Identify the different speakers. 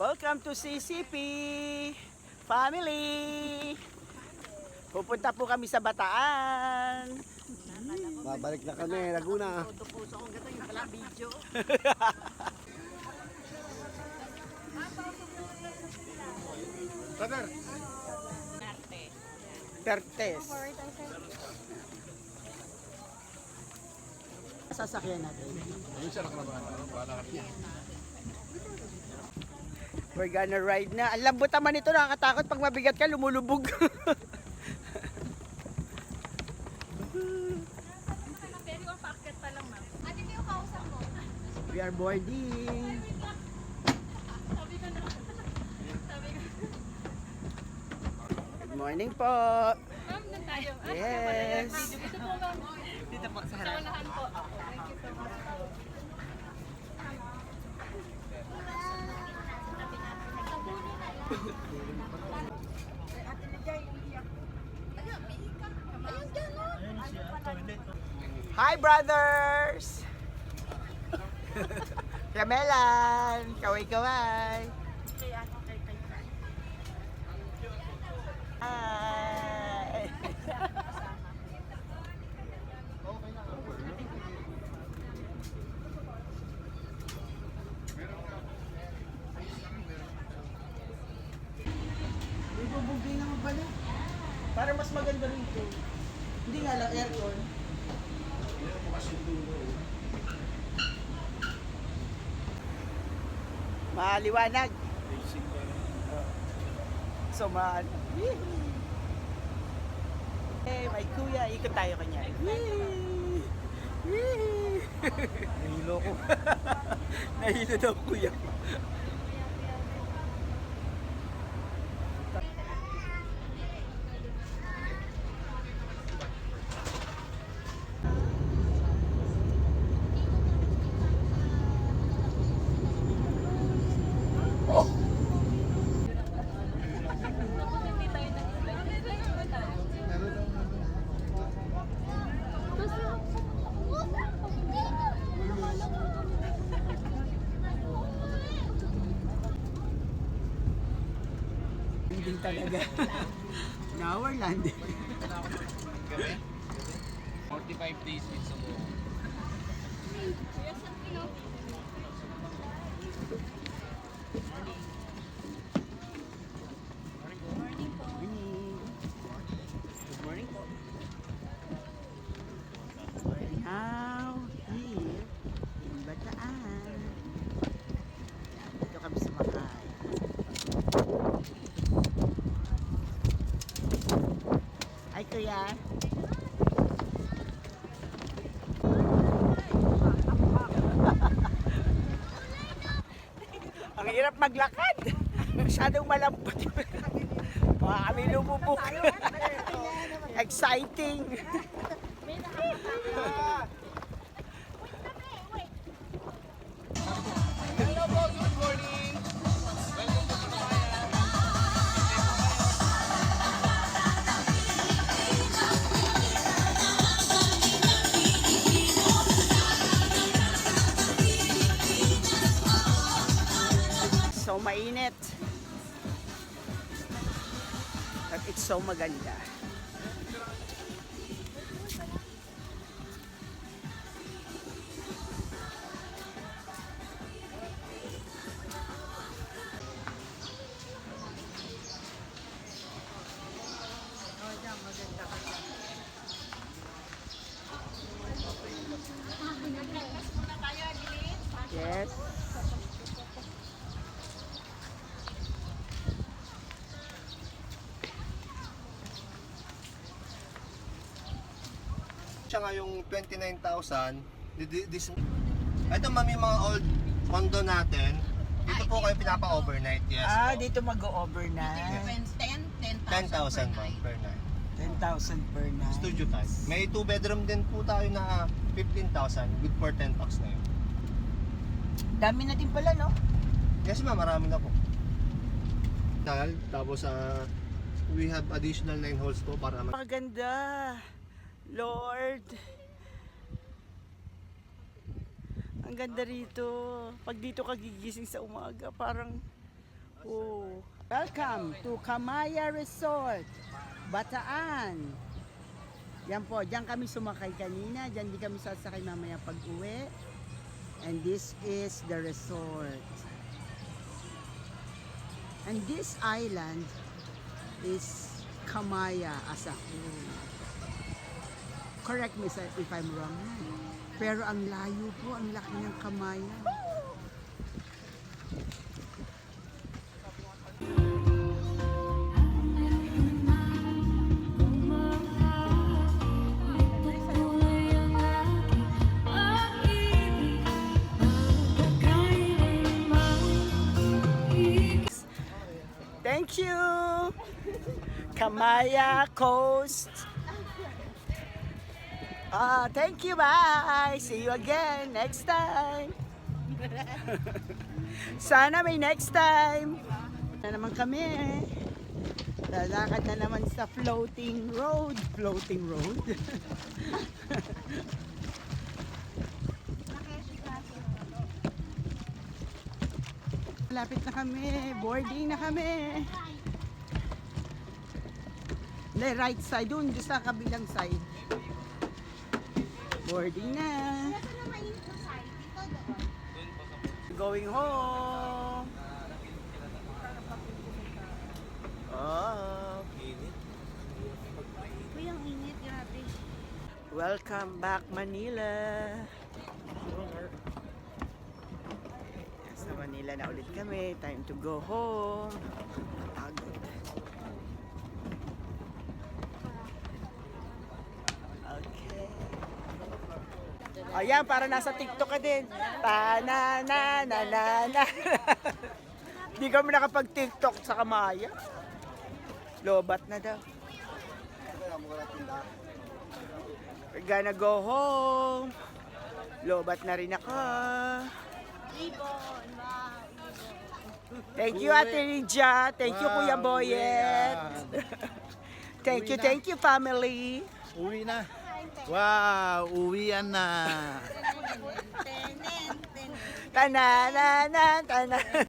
Speaker 1: Welcome to CCP Family. Pupunta po kami sa Bataan.
Speaker 2: Babalik na kami, Laguna.
Speaker 1: Puso kong gato yung pala video.
Speaker 2: Brother.
Speaker 1: Pertes. Sasakyan natin. We're gonna ride na. Ang lambot naman ito, nakakatakot pag mabigat ka, lumulubog. We are boarding. Good morning po.
Speaker 3: Ma'am, doon tayo.
Speaker 1: Yes.
Speaker 3: Dito po, ma'am.
Speaker 1: Dito po sa
Speaker 3: Sa unahan po. Thank you so much.
Speaker 1: Hi brothers! Kamelan! Kaway-kaway! Hi! Ibubugay naman pala. Para mas maganda rin ito. Hindi nga lang aircon. Maliwanag. So mahal. Eh, may kuya, ikot tayo kanya. Nahilo ko. Nahilo daw kuya. Landing talaga. Now we're landing.
Speaker 4: 45 days with Cebu.
Speaker 1: Morning. Good morning po. We're now here in Bataan. Dito kami sumakay. Ay kuya. Ang hirap maglakad. Masyadong malambot. Baka kami lumubog. Exciting.
Speaker 4: Hello po, good morning! Welcome to Bataan.
Speaker 1: So mainit. At it's so maganda. Yes.
Speaker 2: Siya nga yung 29,000. Ito ma'am yung mga old condo natin. Dito po kayo pinapa-overnight. Yes.
Speaker 1: Ah,
Speaker 2: po.
Speaker 1: dito mag-overnight.
Speaker 2: 10,000 ma'am per night.
Speaker 1: 10,000 per night.
Speaker 2: Studio type. May 2 bedroom din po tayo na 15,000. Good for 10 bucks na yun.
Speaker 1: Dami na din pala, no?
Speaker 2: Yes ma'am, marami na po. Tapos we have additional 9 holes po para
Speaker 1: Maganda. Lord. Ang ganda rito. Pag dito ka gigising sa umaga, parang Oh, welcome to Kamaya Resort, Bataan. Yan po, diyan kami sumakay kanina, diyan di kami sasakay mamaya pag-uwi. And this is the resort. And this island is Kamaya as a whole. Correct me if I'm wrong. Pero ang layo po, ang laki ng Kamaya. Thank you, Kamaya Coast. Thank you, bye. See you again next time. Sana may next time. Na naman kami. Lalakad na naman sa floating road. Floating road. Lapit na kami. Boarding na kami. The right side. Doon sa kabilang side. Boarding na. Going home. Oh.
Speaker 3: Uy, ang init, grabe.
Speaker 1: Welcome back, Manila. Sa Manila na ulit kami. Time to go home. Pagod. Okay. Ayan, para nasa TikTok ka din. Ta-na-na-na-na-na. Hindi kami nakapag-TikTok sa Kamaya. Lobat na daw. We're gonna go home. Lobat na rin ako. Thank you, Ate Lydia. Thank you, Kuya Boyet. Thank you, family.
Speaker 5: Uwi na. Wow, uwian na.
Speaker 1: Tanan, tanan.